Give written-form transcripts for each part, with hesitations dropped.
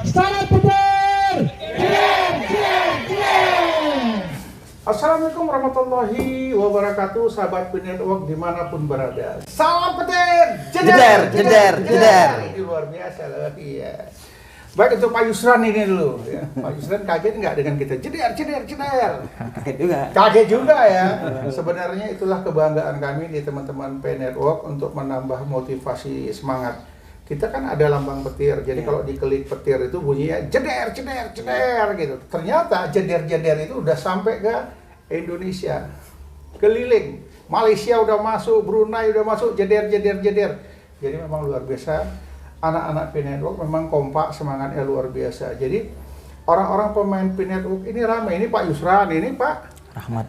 Salam petir. Jeder. Assalamualaikum warahmatullahi wabarakatuh, sahabat P-Network dimanapun berada. Salam petir, Jeder. Ini luar biasa loh, iya. Baik, untuk Pak Yusran ini dulu. Ya. Pak Yusran kaget nggak dengan kita? Jeder. Kaget juga ya. Sebenarnya itulah kebanggaan kami di teman-teman P-Network untuk menambah motivasi semangat. Kita kan ada lambang petir, jadi kalau diklik petir itu bunyinya jeder gitu. Ternyata jeder itu udah sampai ke Indonesia, keliling. Malaysia udah masuk, Brunei udah masuk, jeder. Jadi memang luar biasa. Anak-anak P-Network memang kompak, semangatnya luar biasa. Jadi orang-orang pemain P-Network ini ramai. Ini Pak Yusran, ini Pak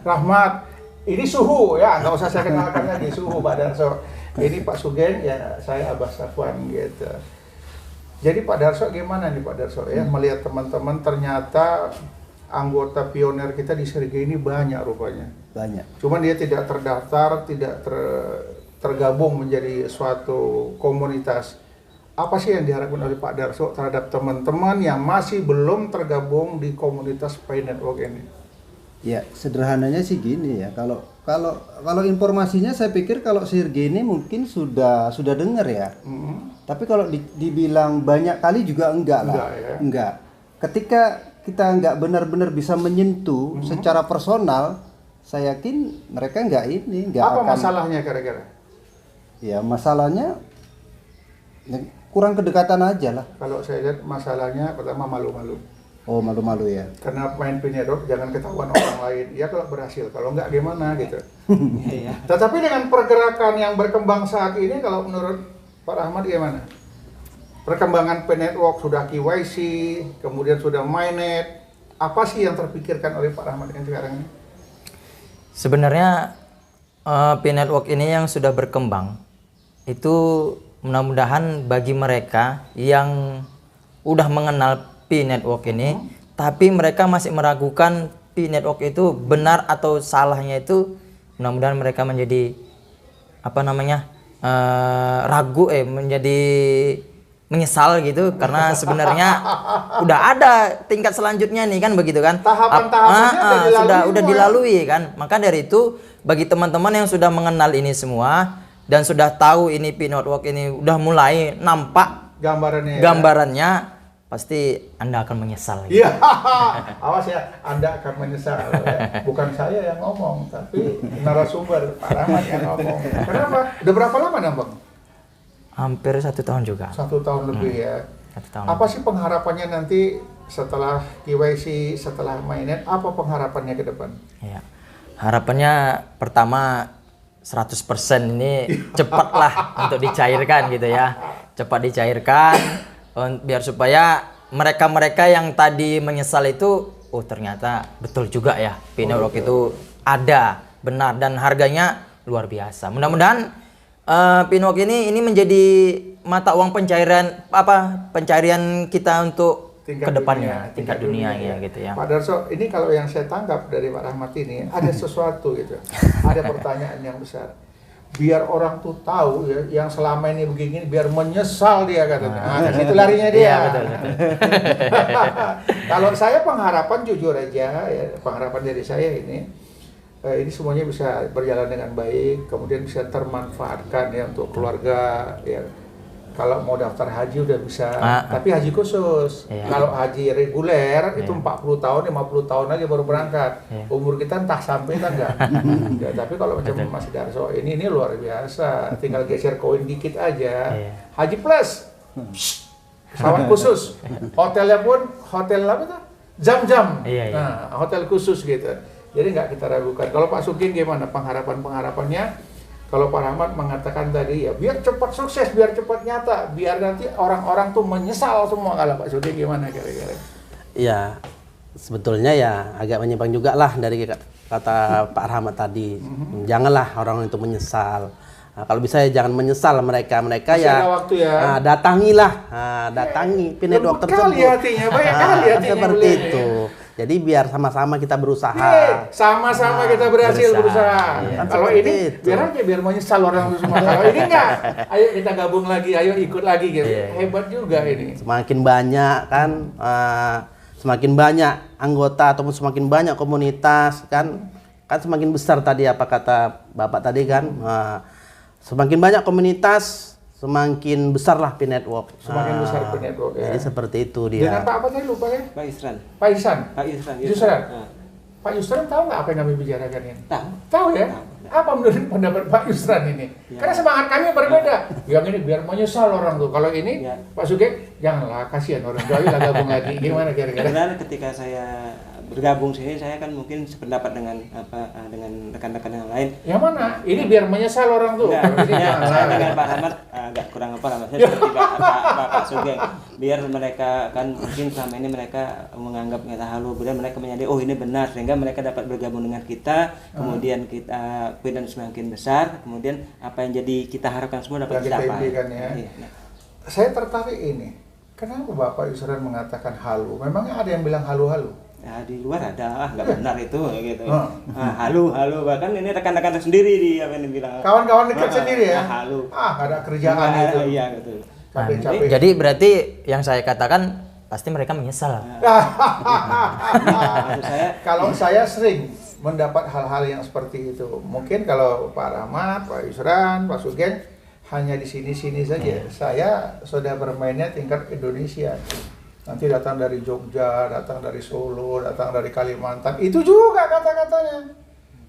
Rahmat. Ini Suhu ya, nggak usah saya kenalkan lagi, Suhu Pak Darso. Ini Pak Sugeng, ya saya Abah Safwan gitu. Jadi Pak Darso gimana nih Pak Darso ya, melihat teman-teman ternyata anggota pionir kita di Sergei ini banyak rupanya. Banyak. Cuman dia tidak terdaftar, tidak tergabung menjadi suatu komunitas. Apa sih yang diharapkan oleh Pak Darso terhadap teman-teman yang masih belum tergabung di komunitas P-Network ini? Ya, sederhananya sih gini ya. Kalau informasinya saya pikir kalau Sergei ini mungkin sudah dengar ya. Tapi kalau dibilang banyak kali juga enggak lah. Enggak. Ketika kita enggak benar-benar bisa menyentuh secara personal, saya yakin mereka enggak Apa akan. masalahnya kira-kira? Ya, masalahnya kurang kedekatan aja lah. Kalau saya lihat masalahnya pertama malu-malu. Oh, malu-malu ya. Karena main P-Network jangan ketahuan orang lain. Ya kalau berhasil, kalau enggak gimana gitu. Tetapi dengan pergerakan yang berkembang saat ini, kalau menurut Pak Rahmat gimana? Perkembangan P-Network sudah KYC, kemudian sudah mainnet. Apa sih yang terpikirkan oleh Pak Rahmat yang sekarang ini? Sebenarnya P-Network ini yang sudah berkembang itu mudah-mudahan bagi mereka yang udah mengenal P-Network ini, tapi mereka masih meragukan P-Network itu benar atau salahnya itu, mudah-mudahan mereka menjadi ragu menjadi menyesal gitu, karena sebenarnya udah ada tingkat selanjutnya nih kan, begitu kan, tahapan-tahapannya udah dilalui kan. Maka dari itu bagi teman-teman yang sudah mengenal ini semua dan sudah tahu ini P-Network ini udah mulai nampak gambarannya, pasti Anda akan menyesal. Iya, awas ya, Anda akan menyesal. Ya. Bukan saya yang ngomong, tapi narasumber Pak Rahmat yang ngomong. Kenapa? Udah berapa lama nih Bang? Hampir 1 tahun juga. 1 tahun lebih ya. 1 tahun. Apa sih pengharapannya nanti setelah KYC, setelah mainnet? Apa pengharapannya ke depan? Ya. Harapannya pertama 100% ini cepatlah untuk dicairkan gitu ya. Cepat dicairkan biar supaya mereka-mereka yang tadi menyesal itu, oh ternyata betul juga ya P-Network itu ada, benar, dan harganya luar biasa. Mudah-mudahan P-Network ini menjadi mata uang pencarian kita untuk kedepannya, tingkat dunia ya gitu ya. Pak Darso, ini kalau yang saya tangkap dari Pak Rahmat ini ada sesuatu gitu, ada pertanyaan yang besar. Biar orang tuh tahu ya, yang selama ini begini, biar menyesal dia katanya. Nah, ke situ larinya dia. Iya, betul. Kalau saya pengharapan jujur aja, ya, pengharapan dari saya ini semuanya bisa berjalan dengan baik, kemudian bisa termanfaatkan ya untuk keluarga ya. Kalau mau daftar haji udah bisa, tapi haji khusus. Iya. Kalau haji reguler itu 40 tahun, 50 tahun lagi baru berangkat. Umur kita entah sampai entah enggak. Ya, tapi kalau macam Mas Darso ini luar biasa. Tinggal geser koin dikit aja. Haji plus. Pesawat khusus. Hotelnya pun hotel apa tuh? Jam-jam. Nah, hotel khusus gitu. Jadi nggak kita ragukan. Kalau Pak Sugeng gimana pengharapannya? Kalau Pak Rahmat mengatakan tadi ya biar cepat sukses, biar cepat nyata, biar nanti orang-orang tuh menyesal semua. Kalau Pak Sugeng gimana kira-kira? Ya sebetulnya ya agak menyimpang juga lah dari kata Pak Rahmat tadi. Janganlah orang itu menyesal. Nah, kalau bisa ya jangan menyesal mereka ya. Waktu ya. Nah, datangi P-Network tersebut. Hatinya, banyak kali hatinya seperti itu. Jadi biar sama-sama kita berusaha. Sama-sama kita berhasil berusaha. Iya. Kan Kalau seperti ini itu. biar aja biar menyesal orang itu semua. Kalau ini enggak, ayo kita gabung lagi, ayo ikut lagi gitu. Iya. Hebat juga ini. Semakin banyak kan, semakin banyak anggota ataupun semakin banyak komunitas kan semakin besar tadi apa kata Bapak tadi kan. Semakin banyak komunitas, semakin besarlah P-Network. Semakin besar P-Network ya. Jadi seperti itu Dengan dia. Pak apa tadi lupa ya? Pak Isran. Pak Ihsan. Pak Isran. Yusran. Nah, Pak Yusran tahu nggak apa yang kami bicarakan ini? tahu. Tahu ya? Tahu. Apa menurut pendapat Pak Yusran ini? Ya. Karena semangat kami berbeda. Yang ini biar menyesal orang tuh. Kalau ini Ya. Pak Sugeng, janganlah kasihan orang tua, ayolah gabung lagi. Gimana kira-kira? Karena ketika saya bergabung sini, saya kan mungkin sependapat dengan dengan rekan-rekan yang lain. Yang mana? Ini biar menyesal orang tuh. Enggak, Kalau ini maksudnya jangan. saya dengan Pak Rahmat agak kurang apa lah, maksudnya seperti Pak Sugeng. Biar mereka kan mungkin selama ini mereka menganggap kita halu, kemudian mereka menyadari oh ini benar, sehingga mereka dapat bergabung dengan kita, kemudian kita dan semakin besar, kemudian apa yang jadi kita harapkan semua dapat Yang kita kita capai. impikan ya. Iya, nah. Saya tertarik ini. Kenapa Bapak Yusran mengatakan halu? Memangnya ada yang bilang halu-halu? Ya, di luar ada nggak benar itu gitu. Oh. Halu bahkan ini rekan-rekan sendiri di apa yang dibilang. Kawan-kawan dekat sendiri ya? Halu. Ada kerjaan itu. Iya gitu. Capek-capek. Jadi berarti yang saya katakan pasti mereka menyesal. Maksud saya Kalau saya sering mendapat hal-hal yang seperti itu. Mungkin kalau Pak Rahmat, Pak Yusran, Pak Sugeng hanya di sini-sini saja. Saya sudah bermainnya tingkat Indonesia. Nanti datang dari Jogja, datang dari Solo, datang dari Kalimantan. Itu juga kata-katanya.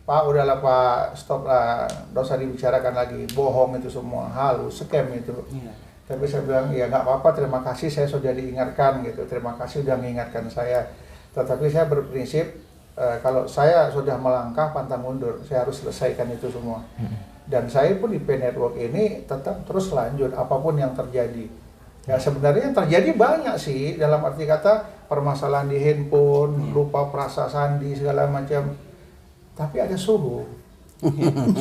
Pak, udahlah Pak, stop lah. Nggak usah dibicarakan lagi. Bohong itu semua, halus, scam itu. Iya. Tapi saya bilang, ya nggak apa-apa, terima kasih saya sudah diingatkan gitu. Terima kasih sudah mengingatkan saya. Tetapi saya berprinsip, kalau saya sudah melangkah pantang mundur, saya harus selesaikan itu semua. Dan saya pun di P-Network ini tetap terus lanjut apapun yang terjadi. Ya sebenarnya yang terjadi banyak sih, dalam arti kata permasalahan di handphone, lupa perasa sandi segala macam. Tapi ada suhu.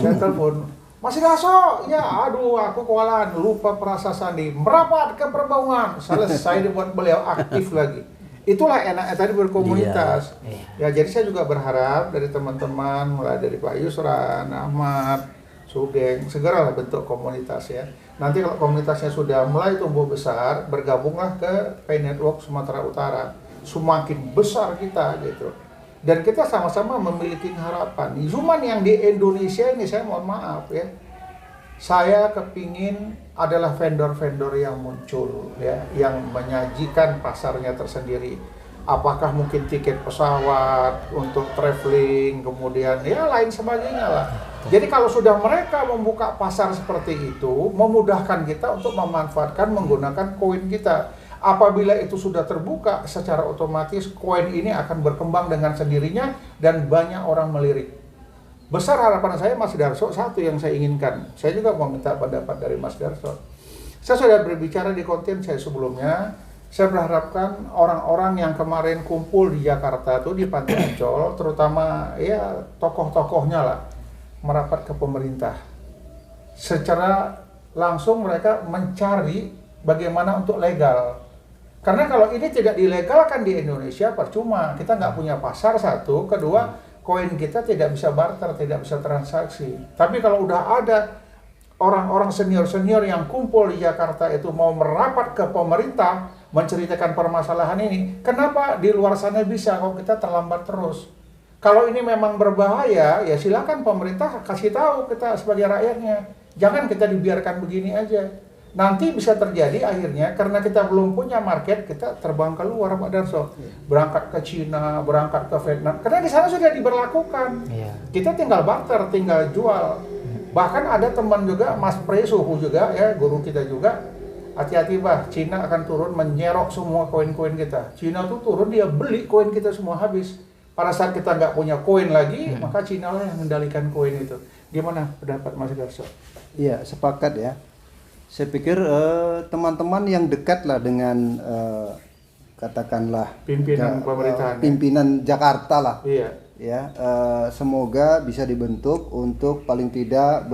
Saya telepon, Mas Daso, ya aduh aku kewalahan, lupa perasa sandi, merapat ke Perbaungan, selesai dibuat beliau aktif lagi. Itulah enaknya tadi berkomunitas. Ya jadi saya juga berharap dari teman-teman, mulai dari Pak Yusran, Ahmad, Sugeng, segeralah bentuk komunitas ya. Nanti kalau komunitasnya sudah mulai tumbuh besar, bergabunglah ke P-Network Sumatera Utara. Semakin besar kita gitu. Dan kita sama-sama memiliki harapan. Cuman yang di Indonesia ini saya mohon maaf ya. Saya kepingin adalah vendor-vendor yang muncul ya, yang menyajikan pasarnya tersendiri. Apakah mungkin tiket pesawat untuk traveling, kemudian ya lain sebagainya lah. Jadi kalau sudah mereka membuka pasar seperti itu, memudahkan kita untuk memanfaatkan menggunakan koin kita. Apabila itu sudah terbuka, secara otomatis koin ini akan berkembang dengan sendirinya dan banyak orang melirik. Besar harapan saya Mas Darso, satu yang saya inginkan. Saya juga mau minta pendapat dari Mas Darso. Saya sudah berbicara di konten saya sebelumnya. Saya berharapkan orang-orang yang kemarin kumpul di Jakarta tuh di Pantai Ancol, terutama ya tokoh-tokohnya lah, merapat ke pemerintah. Secara langsung mereka mencari bagaimana untuk legal. Karena kalau ini tidak dilegalkan di Indonesia, percuma. Kita nggak punya pasar, satu. Kedua, koin kita tidak bisa barter, tidak bisa transaksi. Tapi kalau udah ada orang-orang senior-senior yang kumpul di Jakarta itu mau merapat ke pemerintah, menceritakan permasalahan ini, kenapa di luar sana bisa, kalau kita terlambat terus? Kalau ini memang berbahaya, ya silakan pemerintah kasih tahu kita sebagai rakyatnya. Jangan kita dibiarkan begini aja. Nanti bisa terjadi akhirnya karena kita belum punya market, kita terbang keluar Pak Darso, berangkat ke Cina, berangkat ke Vietnam, karena di sana sudah diberlakukan. Kita tinggal barter, tinggal jual. Bahkan ada teman juga, Mas Presuhu juga ya, guru kita juga, hati-hati Bah, Cina akan turun menyerok semua koin-koin kita. Cina tuh turun, dia beli koin kita semua habis. Pada saat kita nggak punya koin lagi, maka Cina lah yang mengendalikan koin itu. Gimana pendapat Mas Darso? Iya, sepakat ya. Saya pikir teman-teman yang dekat lah dengan katakanlah Pimpinan pemerintahan ya? pimpinan Jakarta lah. Iya. Ya, semoga bisa dibentuk untuk paling tidak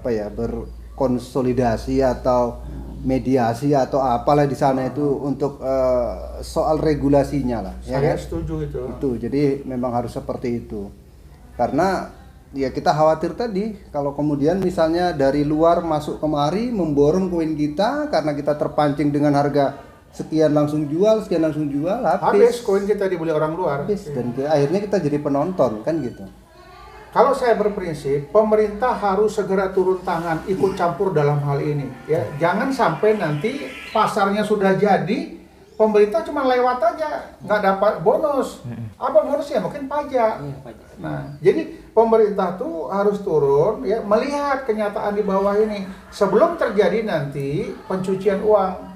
berkonsolidasi atau mediasi atau apalah di sana itu untuk soal regulasinya lah. Saya kan? setuju itu. Itu jadi memang harus seperti itu. Karena ya kita khawatir tadi kalau kemudian misalnya dari luar masuk kemari memborong koin kita karena kita terpancing dengan harga sekian langsung jual Habis koin kita dibeli orang luar. dan akhirnya kita jadi penonton kan gitu. Kalau saya berprinsip, pemerintah harus segera turun tangan, ikut campur dalam hal ini. Ya, jangan sampai nanti pasarnya sudah jadi, pemerintah cuma lewat aja, nggak dapat bonus. Apa bonusnya? Mungkin pajak. Nah, jadi pemerintah tuh harus turun, ya, melihat kenyataan di bawah ini sebelum terjadi nanti pencucian uang.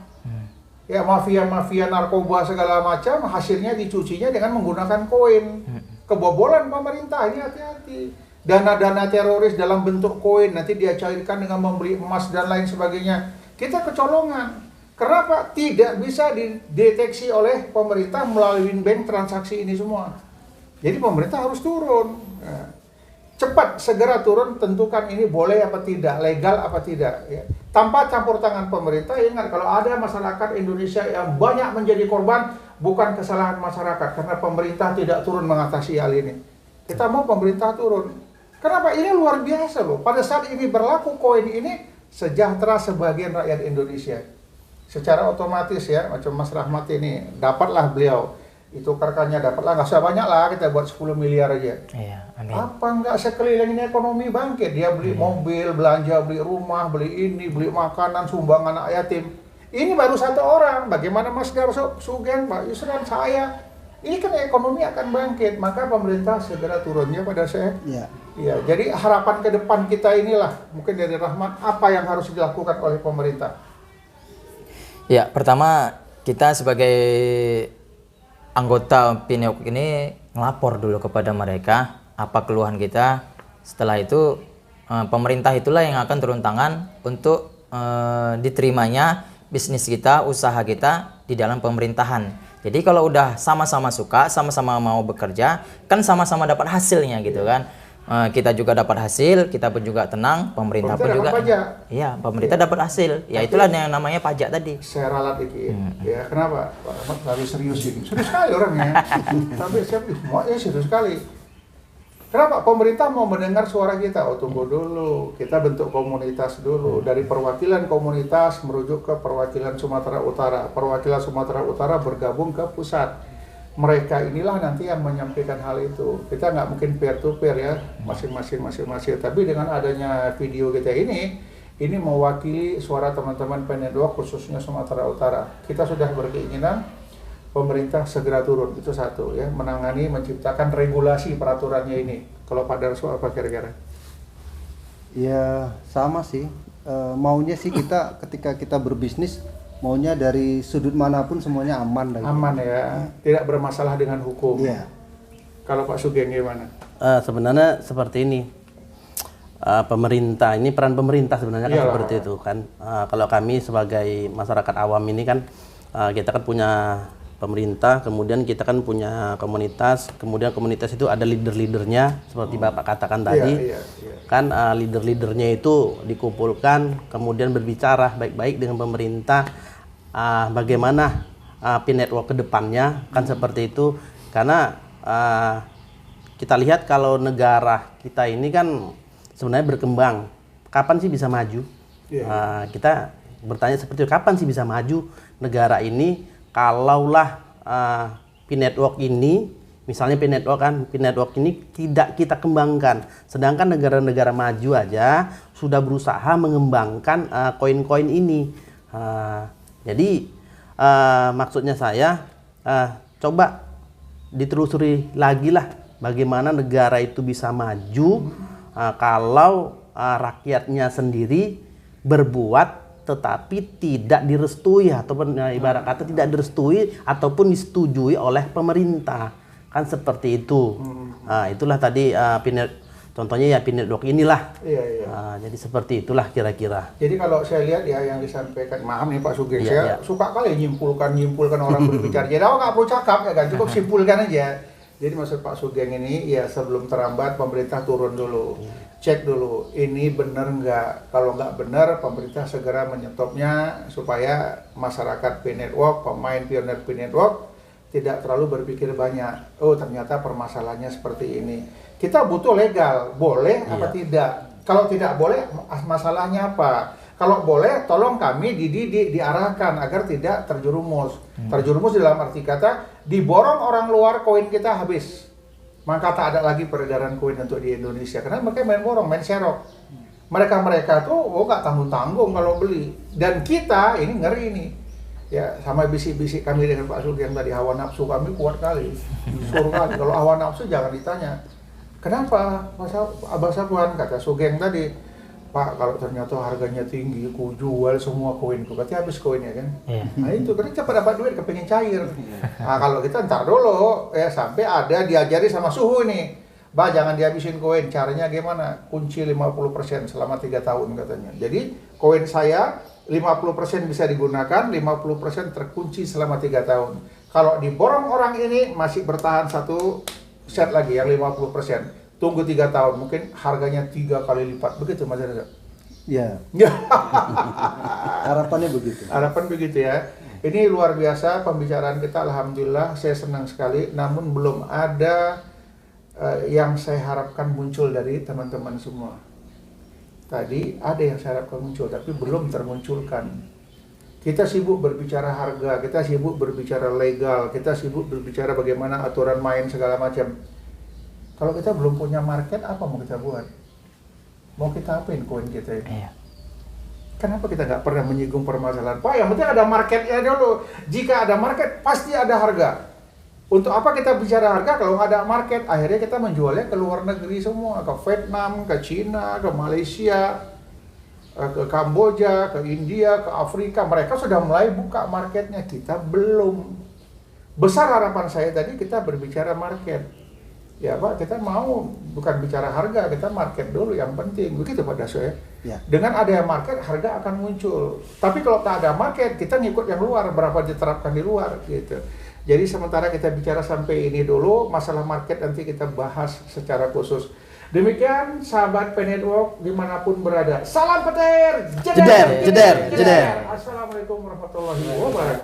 Ya, mafia-mafia narkoba segala macam hasilnya dicucinya dengan menggunakan koin. Kebobolan pemerintah, ini hati-hati. Dana-dana teroris dalam bentuk koin nanti dia cairkan dengan membeli emas dan lain sebagainya. Kita kecolongan. Kenapa? Tidak bisa dideteksi oleh pemerintah melalui bank transaksi ini semua. Jadi pemerintah harus turun. Cepat, segera turun, tentukan ini boleh apa tidak, legal apa tidak. Ya. Tanpa campur tangan pemerintah, ingat kalau ada masyarakat Indonesia yang banyak menjadi korban, bukan kesalahan masyarakat, karena pemerintah tidak turun mengatasi hal ini. Kita mau pemerintah turun. Kenapa? Ini luar biasa loh. Pada saat ini berlaku koin ini, sejahtera sebagian rakyat Indonesia. Secara otomatis ya, macam Mas Rahmat ini, dapatlah beliau. Ditukarkannya dapatlah, nggak usah banyak lah, kita buat 10 miliar aja. Iya, amin. Apa nggak sekeliling ini ekonomi bangkit? Dia beli mobil, belanja, beli rumah, beli ini, beli makanan, sumbangan anak yatim. Ini baru satu orang, bagaimana Mas Darso, Sugeng, Pak Yusran, saya. Ini kan ekonomi akan bangkit, maka pemerintah segera turunnya pada saya. Iya. Ya, jadi harapan ke depan kita inilah, mungkin dari Rahmat, apa yang harus dilakukan oleh pemerintah? Ya, pertama kita sebagai anggota Pineok ini ngelapor dulu kepada mereka apa keluhan kita. Setelah itu pemerintah itulah yang akan turun tangan untuk diterimanya bisnis kita, usaha kita di dalam pemerintahan. Jadi kalau udah sama-sama suka, sama-sama mau bekerja, kan sama-sama dapat hasilnya gitu kan. Kita juga dapat hasil, kita pun juga tenang, pemerintah pun juga. Pajak. Iya, pemerintah dapat hasil. Ya itulah yang namanya pajak tadi. Saya ralat dikit. Ya, kenapa? Pak Rahmat terlalu serius ini. Serius sekali orangnya. Tapi saya semuanya serius sekali. Kenapa? Pemerintah mau mendengar suara kita. Oh, tunggu dulu. Kita bentuk komunitas dulu. Dari perwakilan komunitas merujuk ke perwakilan Sumatera Utara. Perwakilan Sumatera Utara bergabung ke pusat. Mereka inilah nanti yang menyampaikan hal itu. Kita nggak mungkin peer to peer ya, masing-masing. Tapi dengan adanya video kita ini mewakili suara teman-teman Penedok khususnya Sumatera Utara. Kita sudah berkeinginan pemerintah segera turun, itu satu ya, menangani, menciptakan regulasi peraturannya ini. Kalau Pak Darso apa kira-kira? Ya sama sih. Maunya sih kita ketika kita berbisnis maunya dari sudut manapun semuanya aman lah. Aman ya, tidak bermasalah dengan hukum. Iya. Kalau Pak Sugeng gimana? Sebenarnya seperti ini, pemerintah ini peran pemerintah sebenarnya kan seperti itu kan. Kalau kami sebagai masyarakat awam ini kan kita kan punya pemerintah, kemudian kita kan punya komunitas, kemudian komunitas itu ada leader-leadernya seperti Bapak katakan tadi. Kan leader-leadernya itu dikumpulkan, kemudian berbicara baik-baik dengan pemerintah. Bagaimana P-Network ke depannya kan seperti itu, karena kita lihat kalau negara kita ini kan sebenarnya berkembang, kapan sih bisa maju? Kita bertanya seperti itu, kapan sih bisa maju negara ini kalaulah P-Network ini, misalnya P-Network ini tidak kita kembangkan, sedangkan negara-negara maju aja sudah berusaha mengembangkan koin-koin ini. Jadi maksudnya saya coba ditelusuri lagi lah bagaimana negara itu bisa maju kalau rakyatnya sendiri berbuat tetapi tidak direstui ataupun ibarat kata tidak direstui ataupun disetujui oleh pemerintah, kan seperti itu. Itulah tadi contohnya ya P-Network inilah. Jadi seperti itulah kira-kira. Jadi kalau saya lihat ya yang disampaikan, maaf nih Pak Sugeng, saya suka kali nyimpulkan orang berbicara. Jadi aku nggak perlu cakap ya kan, cukup simpulkan aja. Jadi maksud Pak Sugeng ini ya sebelum terlambat pemerintah turun dulu. cek dulu ini benar nggak. Kalau nggak benar, pemerintah segera menyetopnya supaya masyarakat P Network, pemain pioner P Network tidak terlalu berpikir banyak. Oh ternyata permasalahannya seperti ini. Kita butuh legal, boleh apa tidak? Kalau tidak boleh, masalahnya apa? Kalau boleh, tolong kami dididik, diarahkan agar tidak terjerumus. Terjerumus dalam arti kata diborong orang luar, koin kita habis. Maka tak ada lagi peredaran koin untuk di Indonesia. Karena mereka main borong, main serok. Mereka tuh nggak tanggung-tanggung kalau beli. Dan kita ini ngeri nih. Ya sama bisik-bisik kami dengan Pak Sugeng tadi, hawa nafsu kami kuat kali. Surga. Kalau hawa nafsu jangan ditanya. Kenapa? Abah Sapuan kata Sugeng tadi. Pak, kalau ternyata harganya tinggi, ku jual semua koinku, berarti habis koinnya kan? Nah itu, karena cepat dapat duit, kepingin cair. Nah kalau kita ntar dulu, ya sampai ada diajari sama suhu nih. Bah, jangan dihabisin koin, caranya gimana? Kunci 50% selama 3 tahun katanya. Jadi, koin saya 50% bisa digunakan, 50% terkunci selama 3 tahun. Kalau diborong orang ini, masih bertahan 1 set lagi yang 50%. Tunggu 3 tahun, mungkin harganya 3 kali lipat. Begitu Mas Reza? Ya, Ya. harapannya begitu. Harapan begitu ya. Ini luar biasa pembicaraan kita, alhamdulillah saya senang sekali. Namun belum ada yang saya harapkan muncul dari teman-teman semua. Tadi ada yang saya harapkan muncul, tapi belum termunculkan. Kita sibuk berbicara harga, kita sibuk berbicara legal, kita sibuk berbicara bagaimana aturan main segala macam. Kalau kita belum punya market, apa mau kita buat? Mau kita apain koin kita ini? Iya. Kenapa kita nggak pernah menyinggung permasalahan? Pak, yang penting ada marketnya dulu. Jika ada market, pasti ada harga. Untuk apa kita bicara harga kalau nggak ada market? Akhirnya kita menjualnya ke luar negeri semua. Ke Vietnam, ke Cina, ke Malaysia, ke Kamboja, ke India, ke Afrika. Mereka sudah mulai buka marketnya, kita belum. Besar harapan saya tadi kita berbicara market. Ya Pak, kita mau bukan bicara harga, kita market dulu yang penting. Begitu Pak Daso ya. Ya. Dengan adanya market, harga akan muncul. Tapi kalau tak ada market, kita ngikut yang luar, berapa diterapkan di luar gitu. Jadi sementara kita bicara sampai ini dulu, masalah market nanti kita bahas secara khusus. Demikian sahabat P Network dimanapun berada. Salam petir, Jeder, jeder, jeder. Assalamualaikum warahmatullahi wabarakatuh.